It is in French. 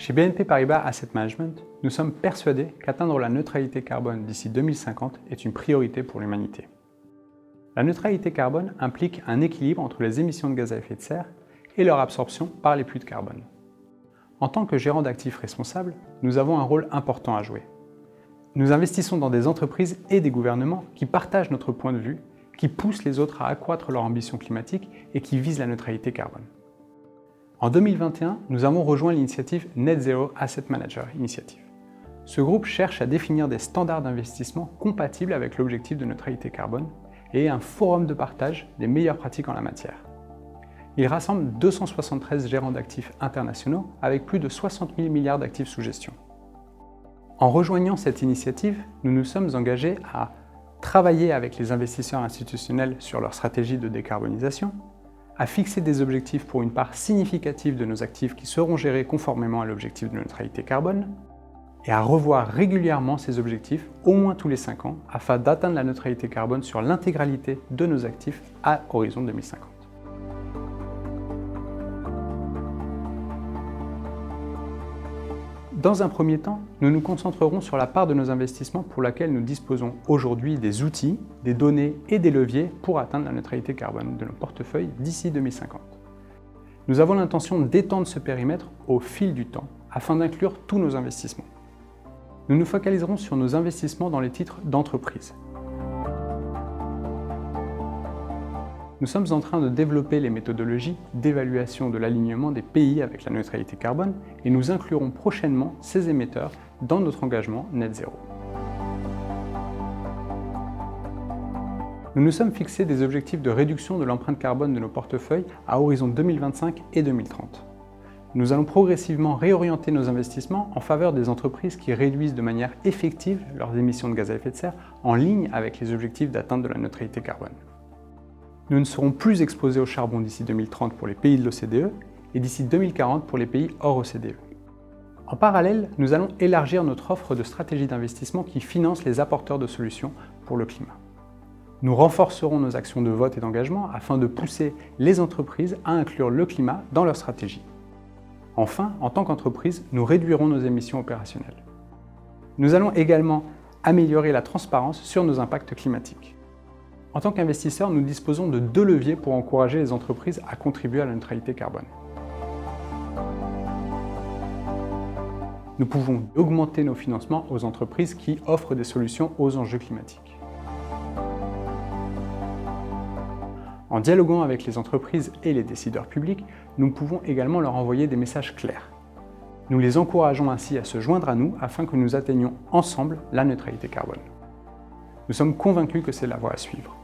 Chez BNP Paribas Asset Management, nous sommes persuadés qu'atteindre la neutralité carbone d'ici 2050 est une priorité pour l'humanité. La neutralité carbone implique un équilibre entre les émissions de gaz à effet de serre et leur absorption par les puits de carbone. En tant que gérant d'actifs responsables, nous avons un rôle important à jouer. Nous investissons dans des entreprises et des gouvernements qui partagent notre point de vue, qui poussent les autres à accroître leur ambition climatique et qui visent la neutralité carbone. En 2021, nous avons rejoint l'initiative Net Zero Asset Manager Initiative. Ce groupe cherche à définir des standards d'investissement compatibles avec l'objectif de neutralité carbone et est un forum de partage des meilleures pratiques en la matière. Il rassemble 273 gérants d'actifs internationaux avec plus de 60 000 milliards d'actifs sous gestion. En rejoignant cette initiative, nous nous sommes engagés à travailler avec les investisseurs institutionnels sur leur stratégie de décarbonisation, à fixer des objectifs pour une part significative de nos actifs qui seront gérés conformément à l'objectif de neutralité carbone, et à revoir régulièrement ces objectifs, au moins tous les 5 ans, afin d'atteindre la neutralité carbone sur l'intégralité de nos actifs à horizon 2050. Dans un premier temps, nous nous concentrerons sur la part de nos investissements pour laquelle nous disposons aujourd'hui des outils, des données et des leviers pour atteindre la neutralité carbone de nos portefeuilles d'ici 2050. Nous avons l'intention d'étendre ce périmètre au fil du temps afin d'inclure tous nos investissements. Nous nous focaliserons sur nos investissements dans les titres d'entreprise. Nous sommes en train de développer les méthodologies d'évaluation de l'alignement des pays avec la neutralité carbone et nous inclurons prochainement ces émetteurs dans notre engagement Net Zero. Nous nous sommes fixés des objectifs de réduction de l'empreinte carbone de nos portefeuilles à horizon 2025 et 2030. Nous allons progressivement réorienter nos investissements en faveur des entreprises qui réduisent de manière effective leurs émissions de gaz à effet de serre en ligne avec les objectifs d'atteinte de la neutralité carbone. Nous ne serons plus exposés au charbon d'ici 2030 pour les pays de l'OCDE et d'ici 2040 pour les pays hors OCDE. En parallèle, nous allons élargir notre offre de stratégies d'investissement qui financent les apporteurs de solutions pour le climat. Nous renforcerons nos actions de vote et d'engagement afin de pousser les entreprises à inclure le climat dans leur stratégie. Enfin, en tant qu'entreprise, nous réduirons nos émissions opérationnelles. Nous allons également améliorer la transparence sur nos impacts climatiques. En tant qu'investisseurs, nous disposons de 2 leviers pour encourager les entreprises à contribuer à la neutralité carbone. Nous pouvons augmenter nos financements aux entreprises qui offrent des solutions aux enjeux climatiques. En dialoguant avec les entreprises et les décideurs publics, nous pouvons également leur envoyer des messages clairs. Nous les encourageons ainsi à se joindre à nous afin que nous atteignions ensemble la neutralité carbone. Nous sommes convaincus que c'est la voie à suivre.